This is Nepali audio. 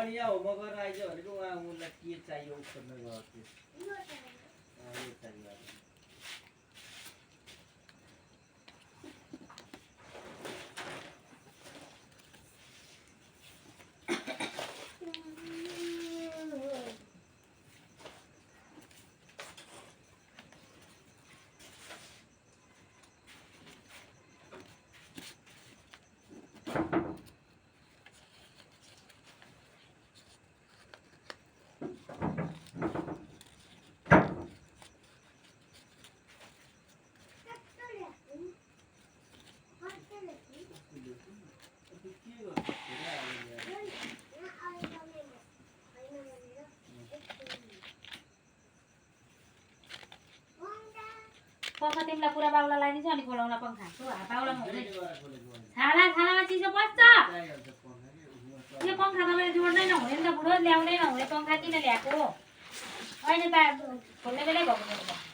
बढ़िया हो मगर आइज भनेको उहाँ उनलाई के चाहियो खोज्न गएको थियो यो चाहियो पंखा तिमीलाई पुरा बाउलालाई नि छ अनि खोलाउला पंखा सो बाउला हुँदैन छाला छालामा चिसो बस्छ यो पंखा तपाईले जोड्दै नहुने नि त बुढो ल्याउँदै नहुने पंखा किन ल्याएको अहिले त खोल्ने बेलै भएको